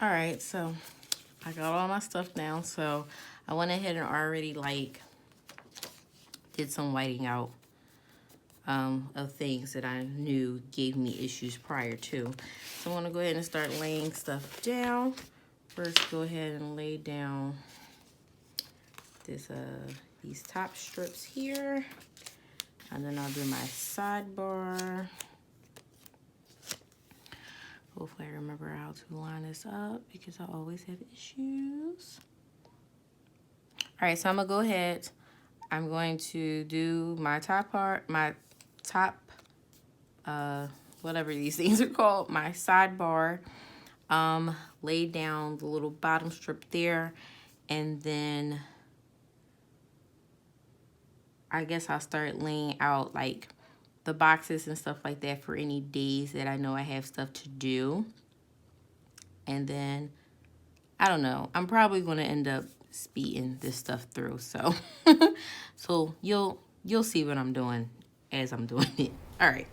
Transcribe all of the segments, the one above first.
All right, so I got all my stuff down. So I went ahead and already did some whiting out of things that I knew gave me issues prior to. So I'm gonna go ahead and start laying stuff down. First, go ahead and lay down this these top strips here, and then I'll do my sidebar. Hopefully I remember how to line this up because I always have issues. All right, so I'm gonna go ahead. I'm going to do my top part, my top, whatever these things are called, my sidebar. Lay down the little bottom strip there, and then I guess I'll start laying out like the boxes and stuff like that for any days that I know I have stuff to do. And then I don't know, I'm probably going to end up speeding this stuff through. So so you'll see what I'm doing as I'm doing it. All right.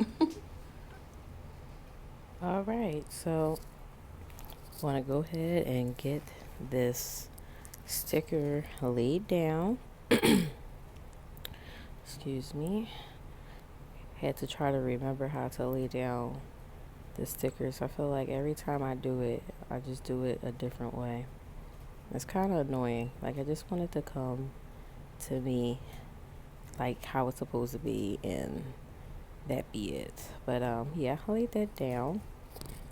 All right. So I want to go ahead and get this sticker laid down. Excuse me. Had to try to remember how to lay down the stickers. I feel like every time I do it, I just do it a different way. It's kind of annoying. Like, I just want it to come to me like how it's supposed to be, and that be it. But yeah, I laid that down,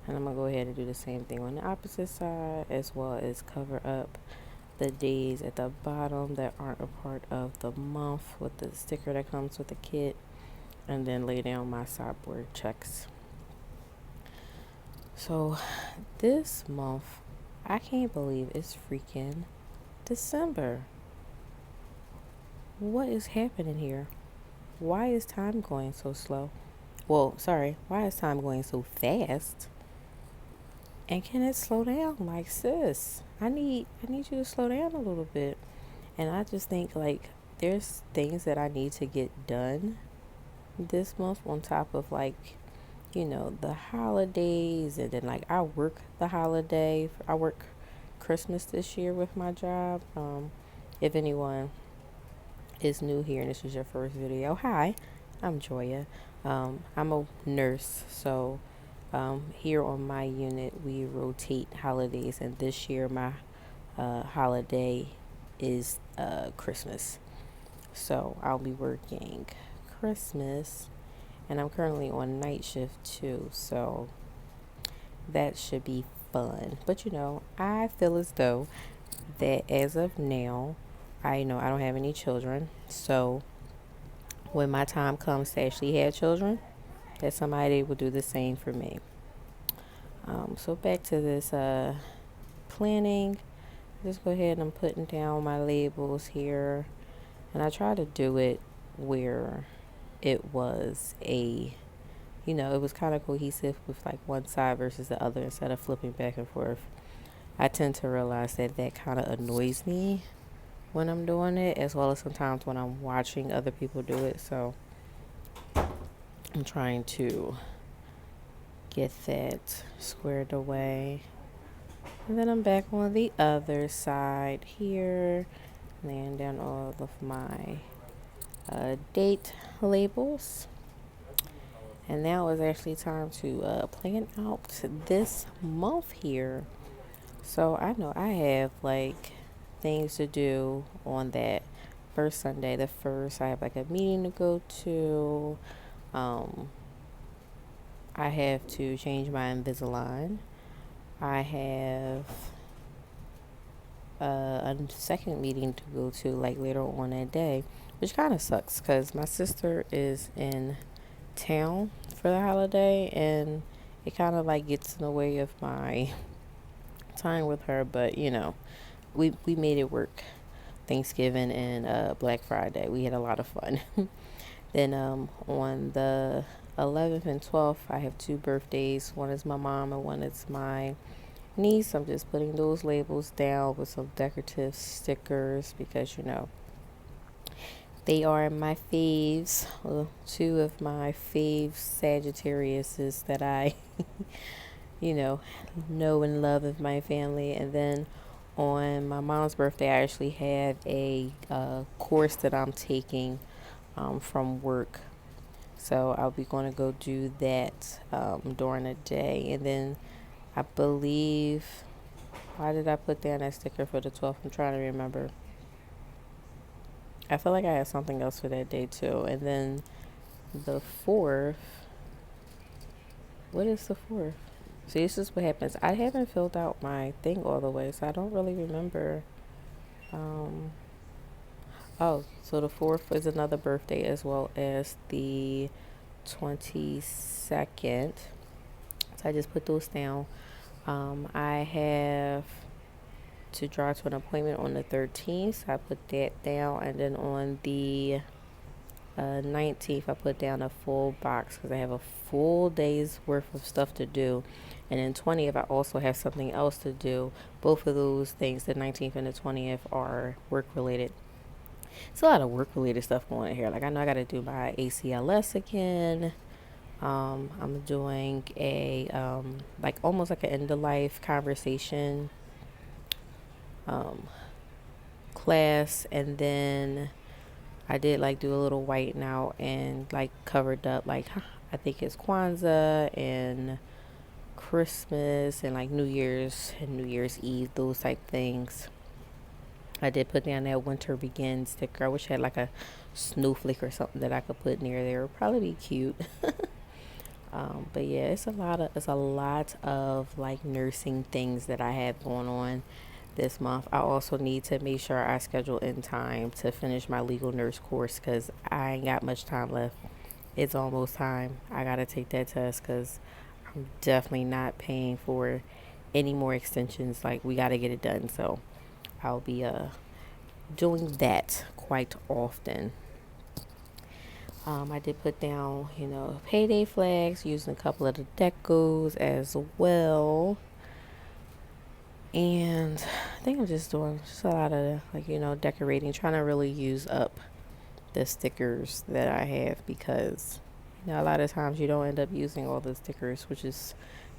and I'm gonna go ahead and do the same thing on the opposite side, as well as cover up the days at the bottom that aren't a part of the month with the sticker that comes with the kit, and then lay down my sideboard checks. So this month, I can't believe it's freaking December. What is happening here? Why is time going so slow? Well, sorry, why is time going so fast? And can it slow down? Like, sis, I need you to slow down a little bit. And I just think like there's things that I need to get done this month on top of like, the holidays, and then like I work the holiday. I work Christmas this year with my job. If anyone is new here and this is your first video, hi, I'm Joya. I'm a nurse, so here on my unit we rotate holidays, and this year my holiday is Christmas. So I'll be working Christmas, and I'm currently on night shift too, so that should be fun. But I feel as though that as of now, I know I don't have any children, so when my time comes to actually have children, that somebody will do the same for me. So back to this planning. Just go ahead and I'm putting down my labels here, and I try to do it where it was it was kind of cohesive with like one side versus the other instead of flipping back and forth. I tend to realize that that kind of annoys me when I'm doing it, as well as sometimes when I'm watching other people do it. So I'm trying to get that squared away. And then I'm back on the other side here, laying down all of my date labels. And now is actually time to plan out this month here. So I know I have like things to do on that first Sunday. The first, I have like a meeting to go to. I have to change my Invisalign. I have a second meeting to go to like later on that day, which kind of sucks because my sister is in town for the holiday, and it kind of like gets in the way of my time with her. But we made it work. Thanksgiving and Black Friday, we had a lot of fun. Then on the 11th and 12th, I have two birthdays. One is my mom and one is my niece. I'm just putting those labels down with some decorative stickers because they are my faves. Two of my fave Sagittariuses that I you know and love of my family. And then on my mom's birthday, I actually have a course that I'm taking from work. So I'll be going to go do that during the day. And then I believe, why did I put down that sticker for the 12th? I'm trying to remember. I feel like I had something else for that day too. And then the 4th, what is the 4th? See, this is what happens. I haven't filled out my thing all the way, so I don't really remember. Um, oh, so the 4th is another birthday as well as the 22nd. So I just put those down. I have to drive to an appointment on the 13th. So I put that down. And then on the 19th, I put down a full box because I have a full day's worth of stuff to do. And then 20th, I also have something else to do. Both of those things, the 19th and the 20th, are work related. It's a lot of work related stuff going on here. Like, I know I got to do my ACLS again. I'm doing a like almost like an end of life conversation class, and then I did like do a little whitening out and like covered up like I think it's Kwanzaa and Christmas and like New Year's and New Year's Eve, those type things. I did put down that winter begins sticker. I wish I had like a snowflake or something that I could put near there. It would probably be cute. But yeah, it's a lot of like nursing things that I have going on this month. I also need to make sure I schedule in time to finish my legal nurse course because I ain't got much time left. It's almost time. I gotta take that test because I'm definitely not paying for any more extensions. Like, we gotta get it done. So I'll be doing that quite often. I did put down, payday flags, using a couple of the decos as well. And I think I'm just doing just a lot of, like, decorating, trying to really use up the stickers that I have because, a lot of times you don't end up using all the stickers, which is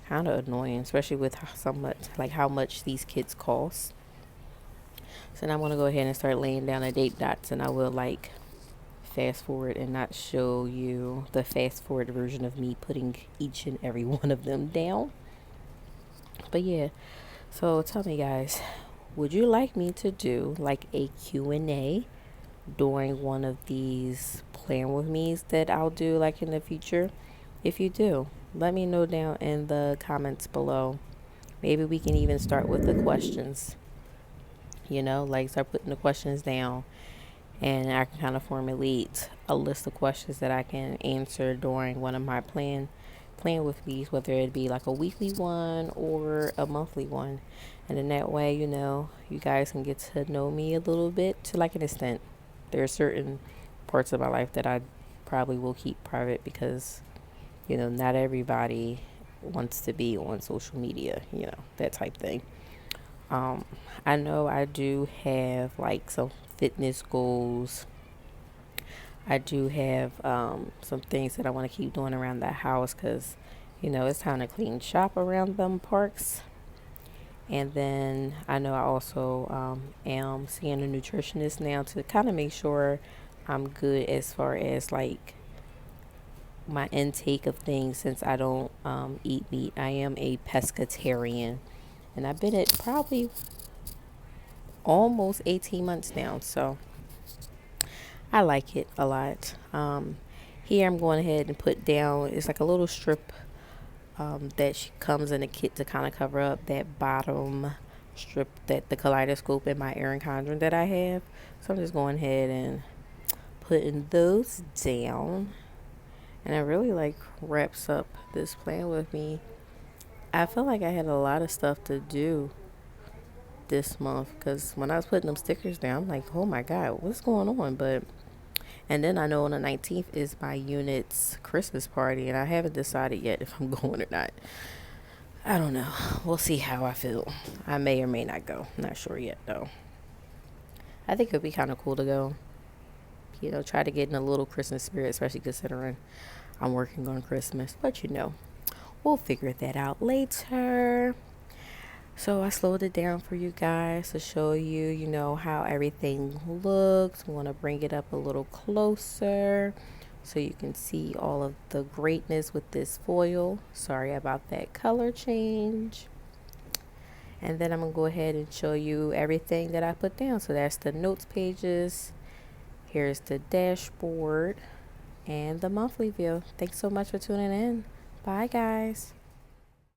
kind of annoying, especially with how much these kits cost. So now I'm going to go ahead and start laying down the date dots, and I will, like, fast forward and not show you the fast forward version of me putting each and every one of them down. But yeah, so tell me, guys, would you like me to do like a Q&A during one of these plan with me's that I'll do like in the future? If you do, let me know down in the comments below. Maybe we can even start with the questions, like start putting the questions down, and I can kind of formulate a list of questions that I can answer during one of my plan with me's, whether it be like a weekly one or a monthly one. And then that way, you guys can get to know me a little bit to like an extent. There are certain parts of my life that I probably will keep private because, not everybody wants to be on social media, that type thing. I know I do have like some fitness goals. I do have some things that I want to keep doing around the house because, it's time to clean shop around them parks. And then I know I also am seeing a nutritionist now to kind of make sure I'm good as far as like my intake of things, since I don't eat meat. I am a pescatarian, and I've been at probably almost 18 months now, so I like it a lot. Here I'm going ahead and put down, it's like a little strip that comes in a kit to kind of cover up that bottom strip, that the kaleidoscope in my Erin Codren that I have. So I'm just going ahead and putting those down, and it really like wraps up this plan with me. I feel like I had a lot of stuff to do this month because when I was putting them stickers down, I'm like, oh my god, what's going on? And then I know on the 19th is my unit's Christmas party, and I haven't decided yet if I'm going or not. I don't know. We'll see how I feel. I may or may not go. Not sure yet though. I think it would be kind of cool to go. Try to get in a little Christmas spirit, especially considering I'm working on Christmas. But We'll figure that out later. So I slowed it down for you guys to show you, how everything looks. I want to bring it up a little closer so you can see all of the greatness with this foil. Sorry about that color change. And then I'm going to go ahead and show you everything that I put down. So that's the notes pages. Here's the dashboard and the monthly view. Thanks so much for tuning in. Bye, guys.